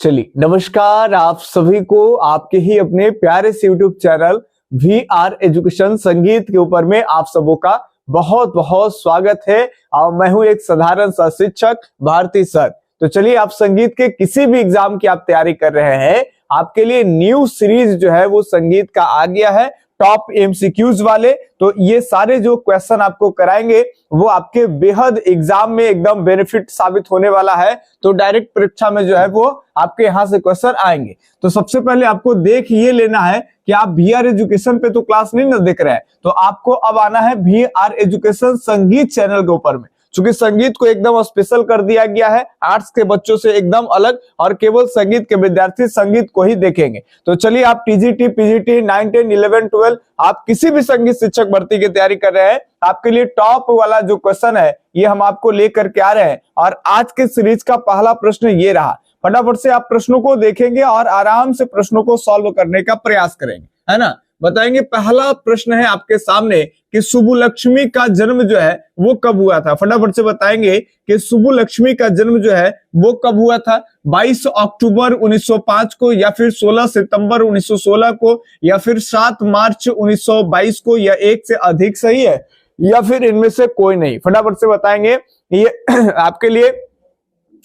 चलिए नमस्कार आप सभी को आपके ही अपने प्यारे से यूट्यूब चैनल VR एजुकेशन संगीत के ऊपर में आप सबों का बहुत बहुत स्वागत है। और मैं हूं एक साधारण सा शिक्षक भारती सर। तो चलिए आप संगीत के किसी भी एग्जाम की आप तैयारी कर रहे हैं, आपके लिए न्यू सीरीज जो है वो संगीत का आ गया है, टॉप MCQs वाले। तो ये सारे जो क्वेश्चन आपको कराएंगे वो आपके बेहद एग्जाम में एकदम बेनिफिट साबित होने वाला है। तो डायरेक्ट परीक्षा में जो है वो आपके यहाँ से क्वेश्चन आएंगे। तो सबसे पहले आपको देख ये लेना है कि आप VR एजुकेशन पे तो क्लास नहीं ना देख रहे हैं, तो आपको अब आना है VR एजुकेशन संगीत चैनल के ऊपर में। क्योंकि संगीत को एकदम स्पेशल कर दिया गया है, आर्ट्स के बच्चों से एकदम अलग, और केवल संगीत के विद्यार्थी संगीत को ही देखेंगे। तो चलिए आप TGT, PGT, 9, 10, 11, 12 आप किसी भी संगीत शिक्षक भर्ती की तैयारी कर रहे हैं, आपके लिए टॉप वाला जो क्वेश्चन है ये हम आपको लेकर के आ रहे हैं। और आज के सीरीज का पहला प्रश्न ये रहा। फटाफट से आप प्रश्नों को देखेंगे और आराम से प्रश्नों को सॉल्व करने का प्रयास करेंगे, है ना। बताएंगे पहला प्रश्न है आपके सामने कि सुब्बुलक्ष्मी का जन्म जो है वो कब हुआ था। फटाफट से बताएंगे कि सुब्बुलक्ष्मी का जन्म जो है वो कब हुआ था। 22 अक्टूबर 1905 को, या फिर 16 सितंबर 1916 को, या फिर 7 मार्च 1922 को, या एक से अधिक सही है, या फिर इनमें से कोई नहीं। फटाफट से बताएंगे। ये आपके लिए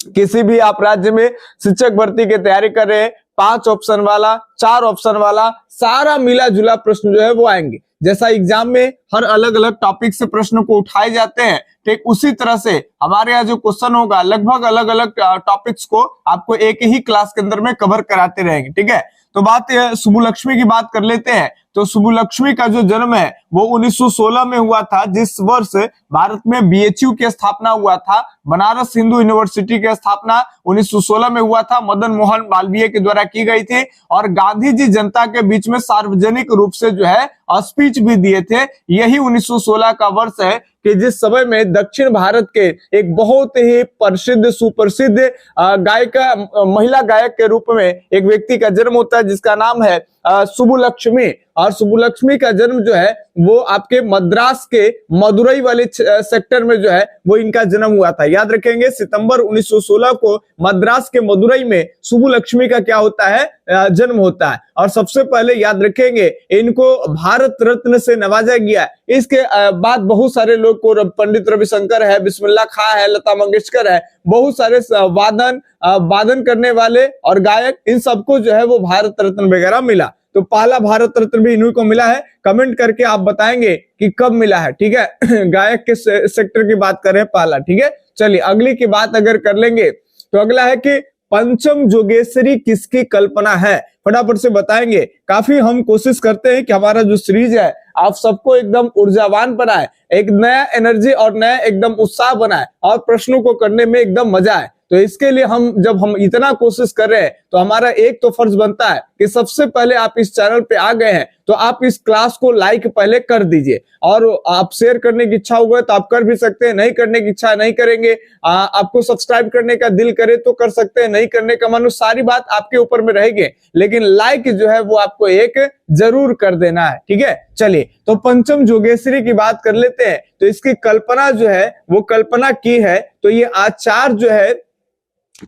किसी भी आप राज्य में शिक्षक भर्ती की तैयारी कर रहे हैं, 5 ऑप्शन वाला, 4 ऑप्शन वाला, सारा मिला जुला प्रश्न जो है वो आएंगे। जैसा एग्जाम में हर अलग अलग टॉपिक से प्रश्न को उठाए जाते हैं, ठीक उसी तरह से हमारे यहाँ जो क्वेश्चन होगा लगभग अलग अलग टॉपिक्स को आपको एक ही क्लास के अंदर में कवर कराते रहेंगे, ठीक है। तो बात सुब्बुलक्ष्मी की बात कर लेते हैं। तो सुब्बुलक्ष्मी का जो जन्म है वो 1916 में हुआ था, जिस वर्ष भारत में BHU की स्थापना हुआ था। बनारस हिंदू यूनिवर्सिटी की स्थापना 1916 में हुआ था, मदन मोहन मालवीय के द्वारा की गई थी। और गांधी जी जनता के बीच में सार्वजनिक रूप से जो है स्पीच भी दिए थे। यही 1916 का वर्ष है कि जिस समय में दक्षिण भारत के एक बहुत ही प्रसिद्ध सुप्रसिद्ध गायिका, महिला गायक के रूप में एक व्यक्ति का जन्म होता है, जिसका नाम है सुब्बुलक्ष्मी। और सुब्बुलक्ष्मी का जन्म जो है वो आपके मद्रास के मदुरई वाले सेक्टर में जो है वो इनका जन्म हुआ था। याद रखेंगे सितंबर 1916 को मद्रास के मदुरई में सुब्बुलक्ष्मी का क्या होता है, जन्म होता है। और सबसे पहले याद रखेंगे इनको भारत रत्न से नवाजा गया। इसके बाद बहुत सारे लोग को, पंडित रविशंकर है, बिस्मिल्लाह खां है, लता मंगेशकर है, बहुत सारे वादन करने वाले और गायक, इन सबको जो है वो भारत रत्न वगैरह मिला। तो पहला भारत रत्न भी इन्हीं को मिला है। कमेंट करके आप बताएंगे कि कब मिला है, ठीक है। गायक के सेक्टर की बात करें पहला, ठीक है। चलिए अगली की बात अगर कर लेंगे तो अगला है कि पंचम जोगेश्वरी किसकी कल्पना है। फटाफट से बताएंगे। काफी हम कोशिश करते हैं कि हमारा जो सीरीज है आप सबको एकदम ऊर्जावान बनाए, एक नया एनर्जी और नया एकदम उत्साह बनाए और प्रश्नों को करने में एकदम मजा आए। तो इसके लिए जब हम इतना कोशिश कर रहे हैं तो हमारा एक तो फर्ज बनता है कि सबसे पहले आप इस चैनल पे आ गए हैं तो आप इस क्लास को लाइक पहले कर दीजिए। और आप शेयर करने की इच्छा होगा तो आप कर भी सकते हैं, नहीं करने की इच्छा नहीं करेंगे, आपको सब्सक्राइब करने का दिल करे तो कर सकते हैं, नहीं करने का मन, सारी बात आपके ऊपर में रहेगी। लेकिन लाइक जो है वो आपको एक जरूर कर देना है, ठीक है। चलिए तो पंचम जोगेश्वरी की बात कर लेते हैं। तो इसकी कल्पना जो है वो कल्पना की है तो ये आचार्य जो है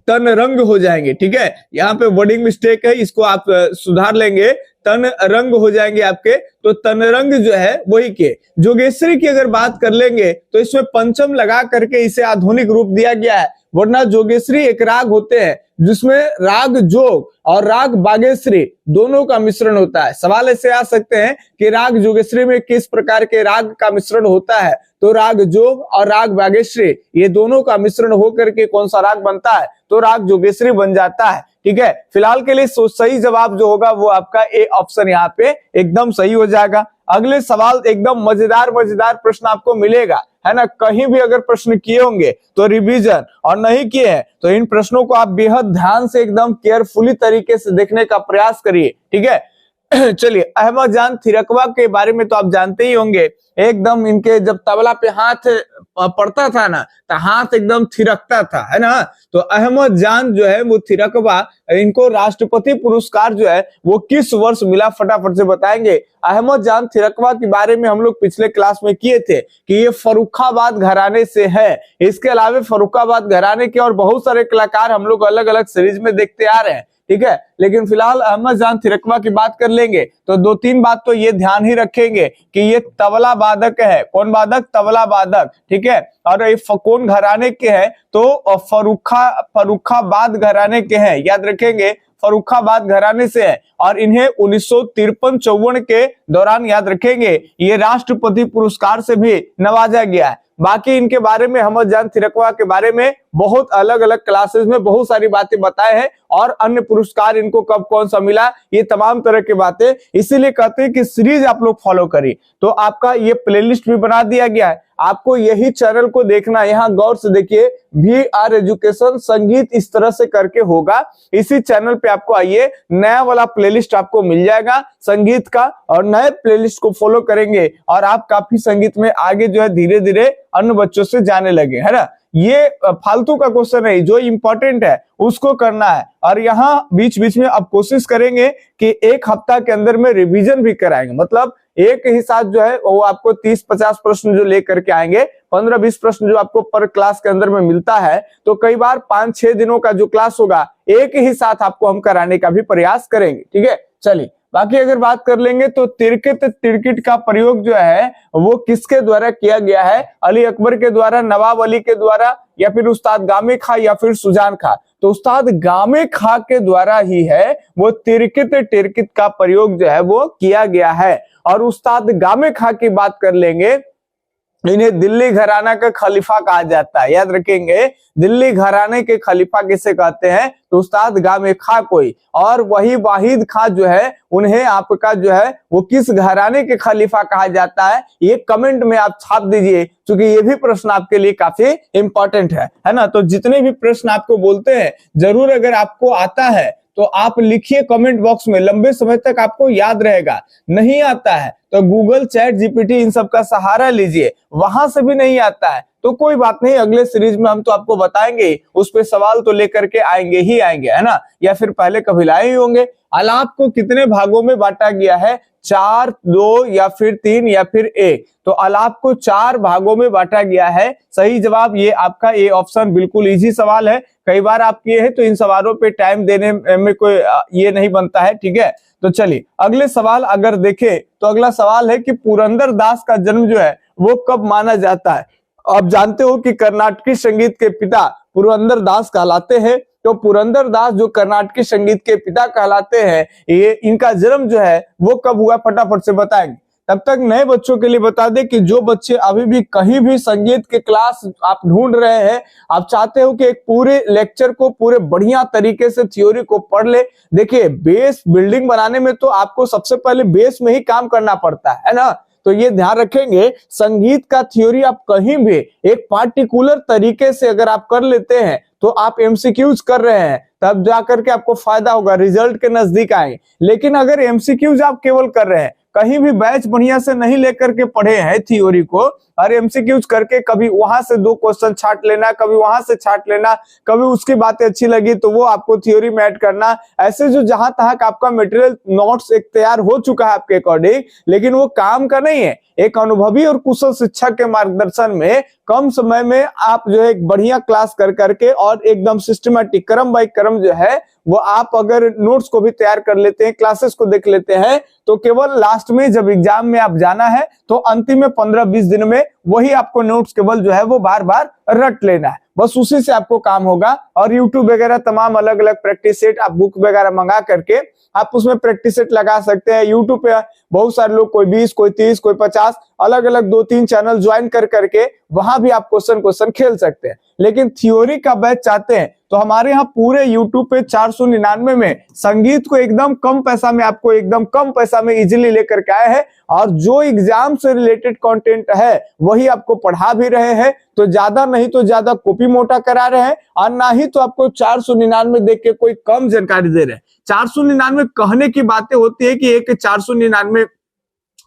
तन रंग हो जाएंगे, ठीक है। यहाँ पे वर्डिंग मिस्टेक है, इसको आप सुधार लेंगे, तन रंग हो जाएंगे आपके। तो तन रंग जो है वही के। जोगेश्वरी की अगर बात कर लेंगे तो इसमें पंचम लगा करके इसे आधुनिक रूप दिया गया है, वरना जोगेश्वरी एक राग होते हैं जिसमें राग जोग और राग बागेश्वरी दोनों का मिश्रण होता है। सवाल ऐसे आ सकते हैं कि राग जोगेश्वरी में किस प्रकार के राग का मिश्रण होता है, तो राग जोग और राग बागेश्वरी ये दोनों का मिश्रण होकर के कौन सा राग बनता है, तो राग जोगेश्वरी बन जाता है, ठीक है। फिलहाल के लिए सही जवाब जो होगा वो आपका ए ऑप्शन यहाँ पे एकदम सही हो जाएगा। अगले सवाल एकदम मजेदार प्रश्न आपको मिलेगा, है ना। कहीं भी अगर प्रश्न किए होंगे तो रिवीजन, और नहीं किए हैं तो इन प्रश्नों को आप बेहद ध्यान से एकदम केयरफुली तरीके से देखने का प्रयास करिए, ठीक है। चलिए, अहमद जान थिरकवा के बारे में तो आप जानते ही होंगे। एकदम इनके जब तबला पे हाथ पड़ता था ना, तो हाथ एकदम थिरकता था, है ना। तो अहमद जान जो है वो थिरकवा, इनको राष्ट्रपति पुरस्कार जो है वो किस वर्ष मिला, फटाफट से बताएंगे। अहमद जान थिरकवा के बारे में हम लोग पिछले क्लास में किए थे कि ये फर्रुखाबाद घराने से है। इसके अलावा फर्रुखाबाद घराने के और बहुत सारे कलाकार हम लोग अलग अलग सीरीज में देखते आ रहे हैं, ठीक है। लेकिन फिलहाल अहमद जान थिरकवा की बात कर लेंगे तो दो तीन बात तो ये ध्यान ही रखेंगे कि ये तबला वादक है। कौन वादक? तबला वादक, ठीक है। और ये कौन घराने के हैं? तो फर्रुखाबाद घराने के हैं, याद रखेंगे, फर्रुखाबाद घराने से है। और इन्हें 1953-54 के दौरान, याद रखेंगे, ये राष्ट्रपति पुरस्कार से भी नवाजा गया है। बाकी इनके बारे में, अहमद जान थिरकवा के बारे में बहुत अलग अलग क्लासेस में बहुत सारी बातें बताए हैं, और अन्य पुरस्कार इनको कब कौन सा मिला, ये तमाम तरह की बातें, इसीलिए कहते हैं कि सीरीज आप लोग फॉलो करिए। तो आपका ये प्लेलिस्ट भी बना दिया गया है, आपको यही चैनल को देखना है। यहाँ गौर से देखिए, VR एजुकेशन संगीत इस तरह से करके होगा। इसी चैनल पे आपको आइए, नया वाला प्लेलिस्ट आपको मिल जाएगा संगीत का, और नए प्लेलिस्ट को फॉलो करेंगे और आप काफी संगीत में आगे जो है धीरे धीरे अन्य बच्चों से जाने लगे, है ना। ये फालतू का क्वेश्चन नहीं, जो इंपॉर्टेंट है उसको करना है। और यहाँ बीच बीच में अब कोशिश करेंगे कि एक हफ्ता के अंदर में रिवीजन भी कराएंगे, मतलब एक ही साथ जो है वो आपको 30-50 प्रश्न जो लेकर के आएंगे, 15-20 प्रश्न जो आपको पर क्लास के अंदर में मिलता है, तो कई बार 5-6 दिनों का जो क्लास होगा एक ही साथ आपको हम कराने का भी प्रयास करेंगे, ठीक है। चलिए, बाकी अगर बात कर लेंगे तो तिरकित तिरकिट का प्रयोग जो है वो किसके द्वारा किया गया है? अली अकबर के द्वारा, नवाब अली के द्वारा, या फिर उस्ताद गामे खा, या फिर सुजान खा? तो उस्ताद गामे खा के द्वारा ही है वो तिरकित तिरकित का प्रयोग जो है वो किया गया है। और उस्ताद गामे खा की बात कर लेंगे, इन्हें दिल्ली घराना का खलीफा कहा जाता है, याद रखेंगे। दिल्ली घराने के खलीफा किसे कहते हैं? तो उस्ताद गामे खा कोई। और वही वाहिद खां जो है, उन्हें आपका जो है वो किस घराने के खलीफा कहा जाता है? ये कमेंट में आप छाप दीजिए, क्योंकि ये भी प्रश्न आपके लिए काफी इंपॉर्टेंट है ना। तो जितने भी प्रश्न आपको बोलते हैं, जरूर अगर आपको आता है तो आप लिखिए कमेंट बॉक्स में, लंबे समय तक आपको याद रहेगा। नहीं आता है तो गूगल, चैट जीपीटी, इन सब का सहारा लीजिए, वहां से भी नहीं आता है तो कोई बात नहीं, अगले सीरीज में हम तो आपको बताएंगे, उस पे सवाल तो लेकर के आएंगे ही आएंगे, है ना। या फिर पहले कभी लाए ही होंगे। आलाप को कितने भागों में बांटा गया है? 4, 2 या फिर 3 या फिर 1? तो आलाप को 4 भागों में बांटा गया है। सही जवाब ये आपका ए ऑप्शन, बिल्कुल इजी सवाल है। कई बार आप किए हैं तो इन सवालों पे टाइम देने में कोई ये नहीं बनता है, ठीक है। तो चलिए अगले सवाल अगर देखें तो अगला सवाल है कि पुरंदर दास का जन्म जो है वो कब माना जाता है? आप जानते हो कि कर्नाटकी संगीत के पिता पुरंदर दास कहलाते हैं। तो पुरंदर दास जो कर्नाटकी संगीत के पिता कहलाते हैं, ये इनका जन्म जो है वो कब हुआ, फटाफट से बताएंगे। तब तक नए बच्चों के लिए बता दें कि जो बच्चे अभी भी कहीं भी संगीत के क्लास आप ढूंढ रहे हैं, आप चाहते हो कि एक पूरे लेक्चर को पूरे बढ़िया तरीके से थ्योरी को पढ़ ले। देखिए, बेस बिल्डिंग बनाने में तो आपको सबसे पहले बेस में ही काम करना पड़ता है ना। तो ये ध्यान रखेंगे, संगीत का थ्योरी आप कहीं भी एक पार्टिकुलर तरीके से अगर आप कर लेते हैं तो आप एमसीक्यूज कर रहे हैं, तब जाकर के आपको फायदा होगा, रिजल्ट के नजदीक आए। लेकिन अगर एमसीक्यूज आप केवल कर रहे हैं, कहीं भी बैच बढ़िया से नहीं लेकर के पढ़े हैं थ्योरी को, और एमसीक्यूज करके कभी वहां से 2 क्वेश्चन छाट लेना, कभी वहां से छाट लेना, कभी उसकी बातें अच्छी लगी तो वो आपको थ्योरी में ऐड करना, ऐसे जो जहां तक आपका मटेरियल नोट्स एक तैयार हो चुका है आपके अकॉर्डिंग, लेकिन वो काम का नहीं है। एक अनुभवी और कुशल शिक्षक के मार्गदर्शन में कम समय में आप जो है एक बढ़िया क्लास कर करके और एकदम सिस्टमैटिक क्रम बाय क्रम जो है वो आप अगर नोट्स को भी तैयार कर लेते हैं, क्लासेस को देख लेते हैं, तो केवल लास्ट में जब एग्जाम में आप जाना है तो अंतिम में 15-20 दिन में वही आपको नोट्स केवल जो है वो बार बार रट लेना है, बस उसी से आपको काम होगा। और यूट्यूब वगैरह तमाम अलग अलग प्रैक्टिस सेट आप बुक वगैरह मंगा करके आप उसमें प्रैक्टिस सेट लगा सकते हैं। यूट्यूब पे बहुत सारे लोग, कोई 20, कोई 30, कोई 50 अलग अलग 2-3 चैनल ज्वाइन कर करके वहां भी आप क्वेश्चन खेल सकते हैं। लेकिन थ्योरी का बैच चाहते हैं तो हमारे यहाँ पूरे YouTube पे 499 में संगीत को एकदम कम पैसा में, आपको एकदम कम पैसा में इजीली लेकर के आए हैं। और जो एग्जाम से रिलेटेड कंटेंट है वही आपको पढ़ा भी रहे हैं। तो ज्यादा नहीं तो ज्यादा कॉपी मोटा करा रहे हैं, और ना ही तो आपको 499 देख के कोई कम जानकारी दे रहे हैं। 499 कहने की बातें होती है कि एक 499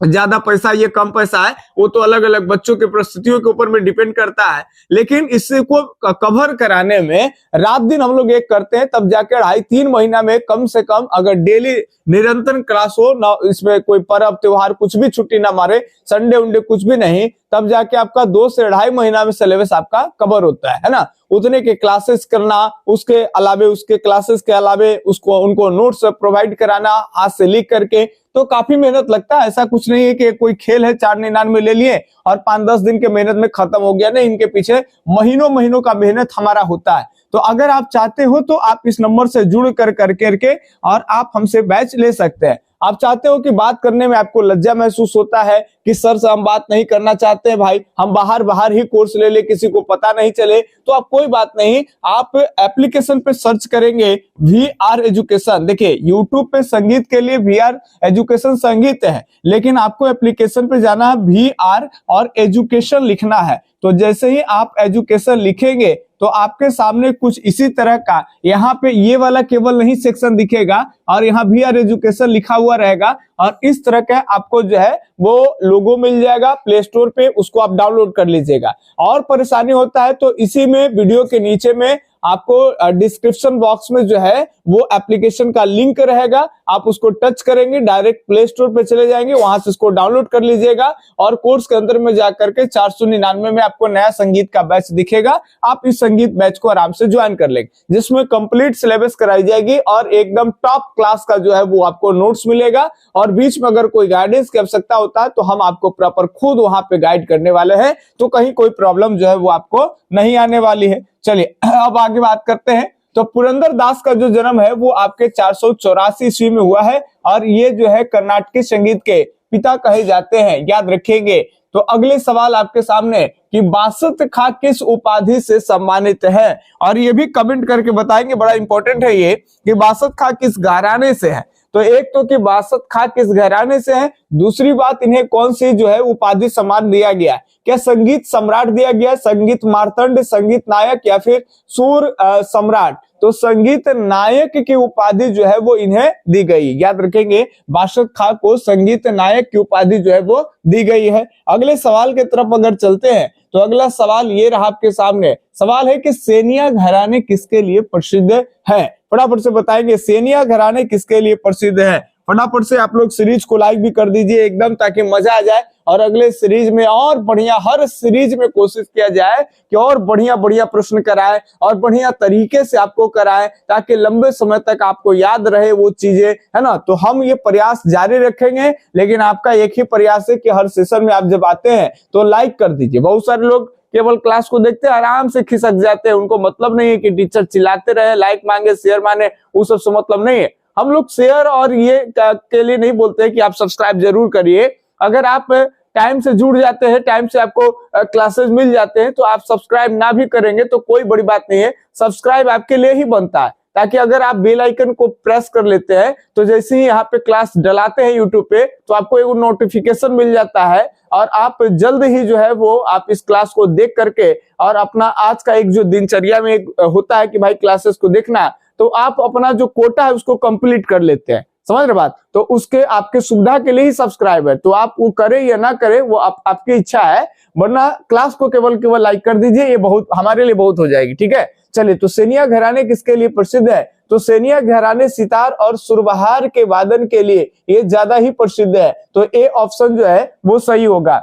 ज्यादा पैसा, ये कम पैसा है, वो तो अलग अलग बच्चों के परिस्थितियों के ऊपर में डिपेंड करता है। लेकिन इससे को कवर कराने में रात दिन हम लोग एक करते हैं, तब जाकर 2.5-3 महीना में कम से कम अगर डेली निरंतर क्लास हो ना, इसमें कोई पर्व त्योहार कुछ भी छुट्टी ना मारे, संडे उंडे कुछ भी नहीं, तब जाके आपका 2 से 2.5 महीना में सिलेबस आपका कवर होता है ना। उतने के क्लासेस करना, उसके अलावे उसके क्लासेस के अलावे उसको उनको नोट्स प्रोवाइड कराना हाथ से लिख करके, तो काफी मेहनत लगता है। ऐसा कुछ नहीं है कि कोई खेल है 499 ले लिए और 5-10 दिन के मेहनत में खत्म हो गया, नहीं, इनके पीछे महीनों महीनों का मेहनत हमारा होता है। तो अगर आप चाहते हो तो आप इस नंबर से जुड़ कर करके और आप हमसे बैच ले सकते हैं। आप चाहते हो कि बात करने में आपको लज्जा महसूस होता है कि सर से हम बात नहीं करना चाहते हैं भाई, हम बाहर ही कोर्स ले ले, किसी को पता नहीं चले, तो आप कोई बात नहीं, आप एप्लीकेशन पे सर्च करेंगे VR एजुकेशन। देखिए YouTube पे संगीत के लिए VR एजुकेशन संगीत है, लेकिन आपको एप्लीकेशन पे जाना है, VR और एजुकेशन लिखना है। तो जैसे ही आप एजुकेशन लिखेंगे तो आपके सामने कुछ इसी तरह का यहाँ पे ये वाला केवल नहीं सेक्शन दिखेगा, और यहाँ VR एजुकेशन लिखा हुआ रहेगा, और इस तरह का आपको जो है वो लोगो मिल जाएगा प्ले स्टोर पे, उसको आप डाउनलोड कर लीजिएगा। और परेशानी होता है तो इसी में वीडियो के नीचे में आपको डिस्क्रिप्शन बॉक्स में जो है वो एप्लीकेशन का लिंक रहेगा, आप उसको टच करेंगे, डायरेक्ट प्ले स्टोर पे चले जाएंगे, वहां से इसको डाउनलोड कर लीजिएगा, और कोर्स के अंदर में जाकर के 499 में आपको नया संगीत का बैच दिखेगा। आप इस संगीत बैच को आराम से ज्वाइन कर लेंगे, जिसमें कंप्लीट सिलेबस कराई जाएगी और एकदम टॉप क्लास का जो है वो आपको नोट्स मिलेगा। और बीच में अगर कोई गाइडेंस की आवश्यकता होता है तो हम आपको प्रॉपर खुद वहां पे गाइड करने वाले हैं, तो कहीं कोई प्रॉब्लम जो है वो आपको नहीं आने वाली है। चलिए अब आगे बात करते हैं। तो पुरंदर दास का जो जन्म है वो आपके 484 ईस्वी में हुआ है, और ये जो है कर्नाटकी संगीत के पिता कहे जाते हैं, याद रखेंगे। तो अगले सवाल आपके सामने कि बासत खां किस उपाधि से सम्मानित है, और ये भी कमेंट करके बताएंगे, बड़ा इंपॉर्टेंट है ये कि बासत खां किस घराने से है। तो एक तो कि बासत खां किस घराने से है, दूसरी बात इन्हें कौन सी जो है उपाधि सम्मान दिया गया, क्या संगीत सम्राट दिया गया, संगीत मार्तंड, संगीत नायक, या फिर सूर सम्राट। तो संगीत नायक की उपाधि जो है वो इन्हें दी गई, याद रखेंगे, बासत खां को संगीत नायक की उपाधि जो है वो दी गई है। अगले सवाल की तरफ अगर चलते हैं तो अगला सवाल ये रहा आपके सामने, सवाल है कि सेनिया घराने किसके लिए प्रसिद्ध है। फटाफट से बताएंगे सेनिया घराने किसके लिए प्रसिद्ध है। फटाफट से आप लोग सीरीज को लाइक भी कर दीजिए एकदम, ताकि मजा आ जाए, और अगले सीरीज में और बढ़िया, हर सीरीज में कोशिश किया जाए कि और बढ़िया बढ़िया प्रश्न कराए और बढ़िया तरीके से आपको कराए, ताकि लंबे समय तक आपको याद रहे वो चीजें, है ना। तो हम ये प्रयास जारी रखेंगे, लेकिन आपका एक ही प्रयास है कि हर सेशन में आप जब आते हैं तो लाइक कर दीजिए। बहुत सारे लोग केवल क्लास को देखते हैं, आराम से खिसक जाते हैं, उनको मतलब नहीं है कि टीचर चिल्लाते रहे, लाइक मांगे, शेयर मांगे, उस सब से मतलब नहीं है। हम लोग शेयर और ये के लिए नहीं बोलते हैं कि आप सब्सक्राइब जरूर करिए। अगर आप टाइम से जुड़ जाते हैं, टाइम से आपको क्लासेस मिल जाते हैं, तो आप सब्सक्राइब ना भी करेंगे तो कोई बड़ी बात नहीं है, सब्सक्राइब आपके लिए ही बनता है, ताकि अगर आप बेल आइकन को प्रेस कर लेते हैं तो जैसे ही यहाँ पे क्लास डलाते हैं यूट्यूब पे, तो आपको एक नोटिफिकेशन मिल जाता है, और आप जल्द ही जो है वो आप इस क्लास को देख करके, और अपना आज का एक जो दिनचर्या में एक होता है कि भाई क्लासेस को देखना, तो आप अपना जो कोटा है उसको कंप्लीट कर लेते हैं, समझ रहे बात। तो उसके आपके सुविधा के लिए ही सब्सक्राइब है, तो आप वो करें या ना करें वो आपकी इच्छा है, वरना क्लास को केवल लाइक कर दीजिए, ये बहुत हमारे लिए बहुत हो जाएगी, ठीक है। चलिए, तो सेनिया घराने किसके लिए प्रसिद्ध है, तो सेनिया घराने सितार और सुरबहार के वादन के लिए ये ज्यादा ही प्रसिद्ध है। तो ए ऑप्शन जो है वो सही होगा।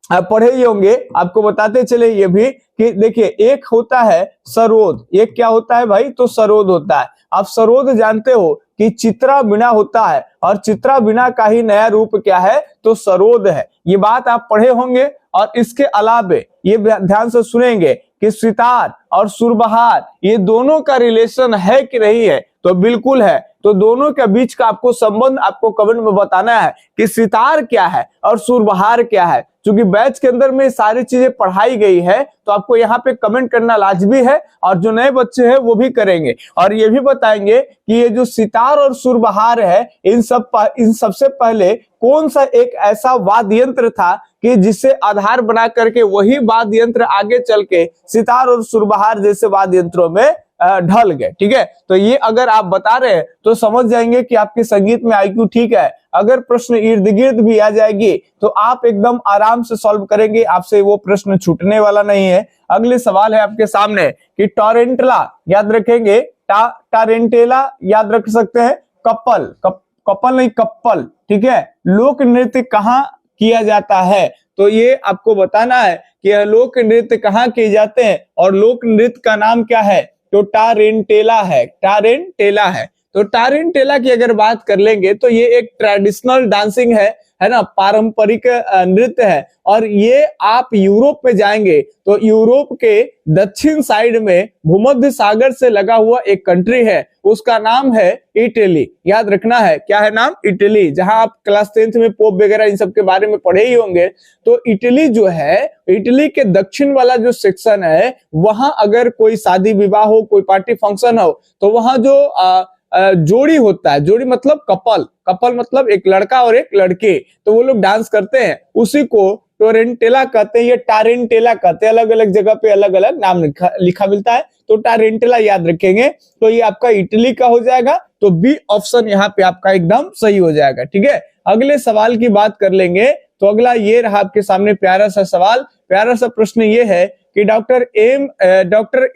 आप पढ़े ही होंगे, आपको बताते चले ये भी कि देखिए, एक होता है सरोद, एक क्या होता है भाई, तो सरोद होता है। आप सरोद जानते हो कि चित्रा बिना होता है, और चित्रा बिना का ही नया रूप क्या है, तो सरोद है। ये बात आप पढ़े होंगे। और इसके अलावे ये ध्यान से सुनेंगे कि सितार और सुरबहार ये दोनों का रिलेशन है कि नहीं है, तो बिल्कुल है। तो दोनों के बीच का आपको संबंध आपको कमेंट में बताना है कि सितार क्या है और सुरबहार क्या है। क्योंकि बैच के अंदर में सारी चीजें पढ़ाई गई है तो आपको यहाँ पे कमेंट करना लाजमी है, और जो नए बच्चे हैं वो भी करेंगे। और ये भी बताएंगे कि ये जो सितार और सुरबहार है इन सबसे पहले कौन सा एक ऐसा वाद्य यंत्र था कि जिसे आधार बना करके वही वाद्य यंत्र आगे चल के सितार और सुरबहार जैसे वाद्य यंत्रों में ढल गए। ठीक है, तो ये अगर आप बता रहे हैं तो समझ जाएंगे कि आपके संगीत में आईक्यू ठीक है। अगर प्रश्न इर्द गिर्द भी आ जाएगी तो आप एकदम आराम से सॉल्व करेंगे, आपसे वो प्रश्न छूटने वाला नहीं है। अगले सवाल है आपके सामने कि टॉरेंटेला याद रखेंगे, टारेंटेला याद रख सकते हैं, कपल नहीं कप्पल। ठीक है, लोक नृत्य कहाँ किया जाता है, तो ये आपको बताना है कि लोक नृत्य कहाँ किए जाते हैं और लोक नृत्य का नाम क्या है, तो टारेंटेला है, टारेंटेला है। तो टारेंटेला की अगर बात कर लेंगे तो ये एक ट्रेडिशनल डांसिंग है ना, पारंपरिक नृत्य है। और ये आप यूरोप में जाएंगे तो यूरोप के दक्षिण साइड में भूमध्य सागर से लगा हुआ एक कंट्री है, उसका नाम है इटली। याद रखना है, क्या है नाम, इटली। जहां आप क्लास 10th में पोप वगैरह इन सब के बारे में पढ़े ही होंगे। तो इटली जो है, इटली के दक्षिण वाला जो सेक्शन है, वहां अगर कोई शादी विवाह हो, कोई पार्टी फंक्शन हो, तो वहां जो जोड़ी होता है, जोड़ी मतलब कपल मतलब एक लड़का और एक लड़की, तो वो लोग डांस करते हैं, उसी को टोरेंटेला कहते हैं, ये टारेंटेला कहते हैं। अलग अलग जगह पे अलग अलग नाम लिखा मिलता है, तो टारेंटेला याद रखेंगे। तो ये आपका इटली का हो जाएगा, तो बी ऑप्शन यहाँ पे आपका एकदम सही हो जाएगा। ठीक है, अगले सवाल की बात कर लेंगे। तो अगला ये रहा आपके सामने प्यारा सा सवाल, प्यारा सा प्रश्न ये है कि डॉक्टर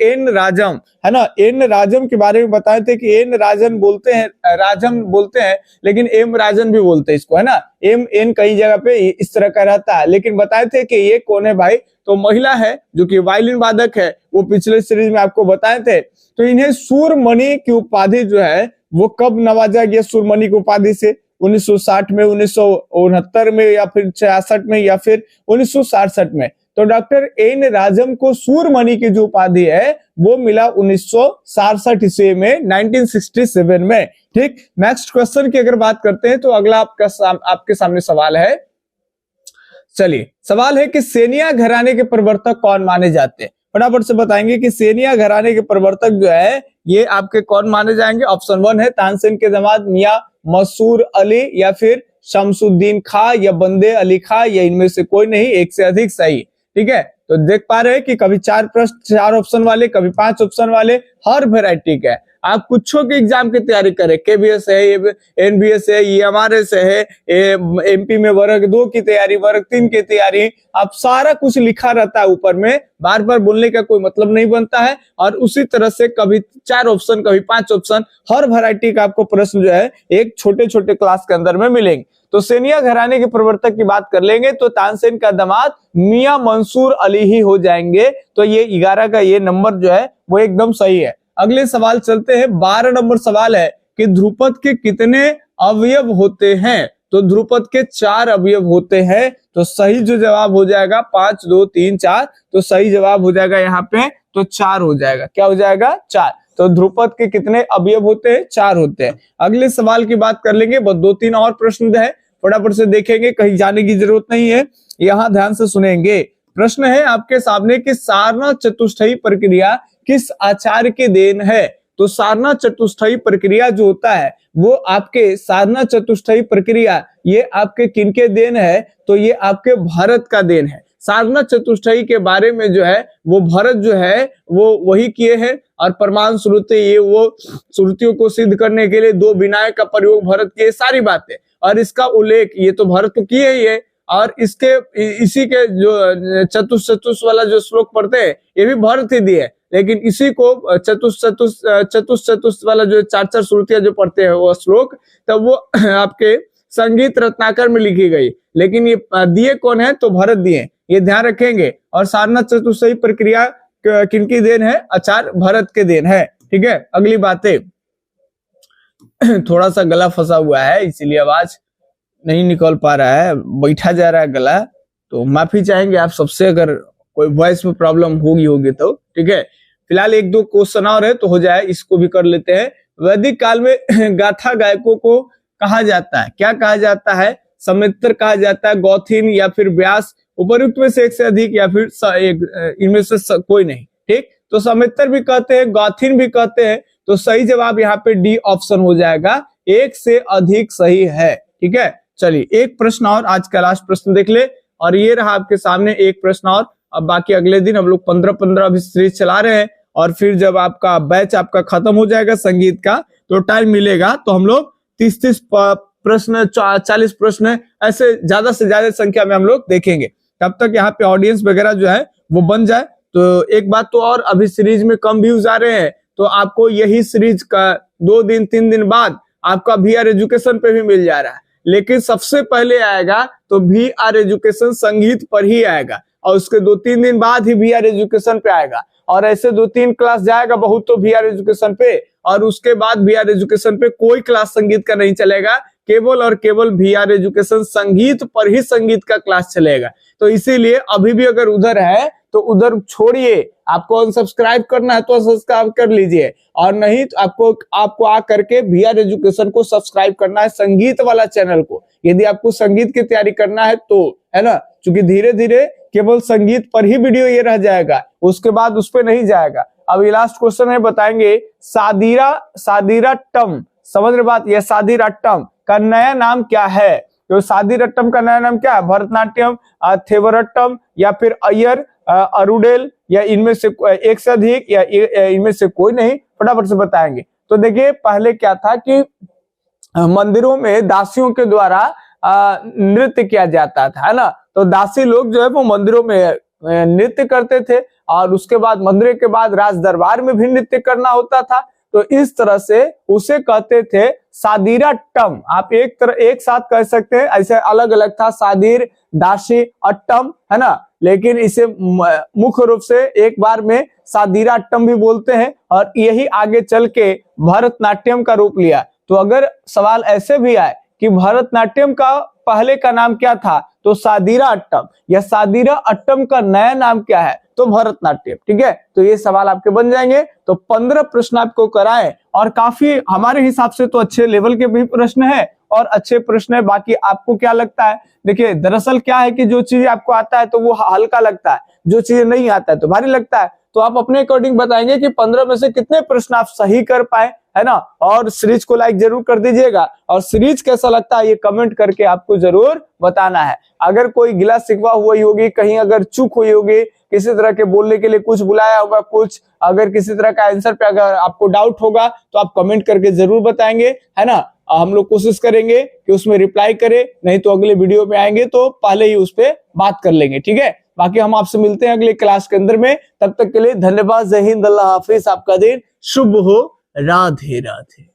एन राजम है ना, एन राजम के बारे में बताए थे कि एन राजन बोलते हैं, राजम बोलते हैं, लेकिन एम राजन भी बोलते हैं इसको, है ना। एम एन कई जगह पे इस तरह का रहता है, लेकिन बताए थे कि ये कौन है भाई, तो महिला है जो कि वायलिन वादक है, वो पिछले सीरीज में आपको बताए थे। तो इन्हें सूरमणि की उपाधि जो है वो कब नवाजा गया सूरमणि की उपाधि से, 1960 में, 1969 में, या फिर 66 में, या फिर 1967 में। तो डॉक्टर एन राजम को सूरमणि की जो उपाधि है वो मिला 1967 ईस्वी में, 1967 में। ठीक, नेक्स्ट क्वेश्चन की अगर बात करते हैं तो अगला आपके सामने सवाल है। चलिए, सवाल है कि सेनिया घराने के प्रवर्तक कौन माने जाते हैं। फटाफट से बताएंगे कि सेनिया घराने के प्रवर्तक जो है ये आपके कौन माने जाएंगे। ऑप्शन 1 है तानसेन के दामाद मियां मसूर अली, या फिर शमसुद्दीन खां, या बंदे अली खां, या इनमें से कोई नहीं, एक से अधिक सही। ठीक है, तो देख पा रहे हैं कि कभी 4 प्रश्न 4 ऑप्शन वाले, कभी 5 ऑप्शन वाले, हर वेराइटी का है। आप कुछों के एग्जाम की तैयारी करें, केबीएस है, एनबीएस है, ईएमआरएस है, एमपी में वर्ग 2 की तैयारी, वर्ग 3 की तैयारी, आप सारा कुछ लिखा रहता है ऊपर में, बार बार बोलने का कोई मतलब नहीं बनता है। और उसी तरह से कभी 4 ऑप्शन, कभी 5 ऑप्शन, हर वैरायटी का आपको प्रश्न जो है एक छोटे छोटे क्लास के अंदर में मिलेंगे। तो सेनिया घराने के प्रवर्तक की बात कर लेंगे तो तानसेन का दामाद मियां मंसूर अली ही हो जाएंगे। तो ये 11 का ये नंबर जो है वो एकदम सही है। अगले सवाल चलते हैं, 12 नंबर सवाल है कि ध्रुपद के कितने अवयव होते हैं। तो ध्रुपद के 4 अवयव होते हैं। तो सही जो जवाब हो जाएगा 5 2 3 4, तो सही जवाब हो जाएगा यहाँ पे तो 4 हो जाएगा। क्या हो जाएगा? 4। तो ध्रुपद के कितने अवयव होते हैं? 4 होते हैं। अगले सवाल की बात कर लेंगे, बस 2-3 और प्रश्न है, फटाफट से देखेंगे, कहीं जाने की जरूरत नहीं है, यहाँ ध्यान से सुनेंगे। प्रश्न है आपके सामने कि सारनाथ चतुष्टयी प्रक्रिया किस आचार्य के देन है। तो सारनाथ चतुष्टयी प्रक्रिया जो होता है वो आपके सारनाथ चतुष्टयी प्रक्रिया ये आपके किनके देन है? तो ये आपके भरत का देन है। सारनाथ चतुष्टयी के बारे में जो है वो भरत जो है वो वही किए हैं, और प्रमाण श्रुति ये वो श्रुतियों को सिद्ध करने के लिए 2 विनायक का प्रयोग भरत किए, सारी बातें, और इसका उल्लेख ये तो भरत को किए ही है। और इसके इसी के जो चतुष वाला जो श्लोक पढ़ते हैं ये भी भरत ही दिए, लेकिन इसी को चतुष वाला जो 4-4 श्रुतियां जो पढ़ते हैं वो श्लोक, तब वो आपके संगीत रत्नाकर में लिखी गई, लेकिन ये दिए कौन है? तो भरत दिए, ये ध्यान रखेंगे। और सारनाथ चतुष्टयी प्रक्रिया किनकी देन है? आचार्य भरत के देन है। ठीक है, अगली बातें, थोड़ा सा गला फंसा हुआ है इसीलिए आवाज नहीं निकल पा रहा है, बैठा जा रहा है गला, तो माफी चाहेंगे आप सबसे अगर कोई वॉइस में प्रॉब्लम होगी तो। ठीक है, फिलहाल 1-2 क्वेश्चन और है तो हो जाए, इसको भी कर लेते हैं। वैदिक काल में गाथा गायकों को कहा जाता है, क्या कहा जाता है? समित्र कहा जाता है, गौथिन या फिर व्यास, उपयुक्त में से एक से अधिक या फिर इनमें से कोई नहीं। ठीक, तो समित्र भी कहते हैं, गौथिन भी कहते हैं। तो सही जवाब यहाँ पे डी ऑप्शन हो जाएगा, एक से अधिक सही है। ठीक है, चलिए एक प्रश्न और, आज का लास्ट प्रश्न देख ले। और ये रहा आपके सामने एक प्रश्न और। अब बाकी अगले दिन हम लोग 15-15 अभी सीरीज चला रहे हैं, और फिर जब आपका बैच आपका खत्म हो जाएगा संगीत का, तो टाइम मिलेगा तो हम लोग 30-30 प्रश्न, 40 प्रश्न, ऐसे ज्यादा से ज्यादा संख्या में हम लोग देखेंगे। तब तक यहाँ पे ऑडियंस वगैरह जो है वो बन जाए। तो एक बात तो और, अभी सीरीज में कम व्यूज आ रहे हैं, तो आपको यही सीरीज का 2 दिन 3 दिन बाद आपका VR एजुकेशन पे भी मिल जा रहा है, लेकिन सबसे पहले आएगा तो VR एजुकेशन संगीत पर ही आएगा, और उसके 2-3 दिन बाद ही VR एजुकेशन पे आएगा, और ऐसे 2-3 क्लास जाएगा बहुत तो VR एजुकेशन पे, और उसके बाद VR एजुकेशन पे कोई क्लास संगीत का नहीं चलेगा, केवल और केवल VR एजुकेशन संगीत पर ही संगीत का क्लास चलेगा। तो इसीलिए अभी भी अगर उधर है तो उधर छोड़िए, आपको अनसब्सक्राइब करना है तो सब्सक्राइब कर लीजिए, और नहीं तो आपको आ करके VR एजुकेशन को सब्सक्राइब करना है, संगीत वाला चैनल को, यदि आपको संगीत की तैयारी करना है तो, है ना। क्योंकि धीरे धीरे केवल संगीत पर ही वीडियो ये रह जाएगा, उसके बाद उस पर नहीं जाएगा। अब ये लास्ट क्वेश्चन है, बताएंगे सादीराट्टम, समझ रहे बात, यह सादीराट्टम का नया नाम क्या है? तो सादीराट्टम का नया नाम क्या है? भरतनाट्यम, थेवरट्टम, या फिर अय्यर, अरुडेल, या इनमें से एक से अधिक, या इनमें से कोई नहीं? फटाफट से बताएंगे। तो देखिए पहले क्या था कि मंदिरों में दासियों के द्वारा नृत्य किया जाता था, है ना। तो दासी लोग जो है वो मंदिरों में नृत्य करते थे, और उसके बाद मंदिर के बाद राज दरबार में भी नृत्य करना होता था। तो इस तरह से उसे कहते थे सादीराट्टम। आप एक साथ कह सकते हैं, ऐसे अलग अलग था, सादीर, दासी, अट्टम, है ना, लेकिन इसे मुख्य रूप से एक बार में सादीराट्टम भी बोलते हैं, और यही आगे चल के भरतनाट्यम का रूप लिया। तो अगर सवाल ऐसे भी आए कि भरतनाट्यम का पहले का नाम क्या था, तो सादीराट्टम, या सादीराट्टम का नया नाम क्या है, तो भरतनाट्यम। ठीक है, तो ये सवाल आपके बन जाएंगे। तो 15 प्रश्न आपको कराए, और काफी हमारे हिसाब से तो अच्छे लेवल के भी प्रश्न है, और अच्छे प्रश्न है। बाकी आपको क्या लगता है? देखिए दरअसल क्या है कि जो चीजें आपको आता है तो वो हल्का लगता है, जो चीजें नहीं आता है तो भारी लगता है। तो आप अपने अकॉर्डिंग बताएंगे कि 15 में से कितने प्रश्न आप सही कर पाए, है ना। और सीरीज को लाइक जरूर कर दीजिएगा, और सीरीज कैसा लगता है ये कमेंट करके आपको जरूर बताना है। अगर कोई गिला शिकवा हुई होगी, कहीं अगर चूक हुई होगी, किसी तरह के बोलने के लिए कुछ बुलाया होगा, कुछ अगर किसी तरह का आंसर पे अगर आपको डाउट होगा तो आप कमेंट करके जरूर बताएंगे, है ना। हम लोग कोशिश करेंगे कि उसमें रिप्लाई करें, नहीं तो अगले वीडियो में आएंगे तो पहले ही उस पर बात कर लेंगे। ठीक है, बाकी हम आपसे मिलते हैं अगले क्लास के अंदर में। तब तक के लिए धन्यवाद, जय हिंद, अल्लाह हाफिज, आपका दिन शुभ हो, राधे राधे।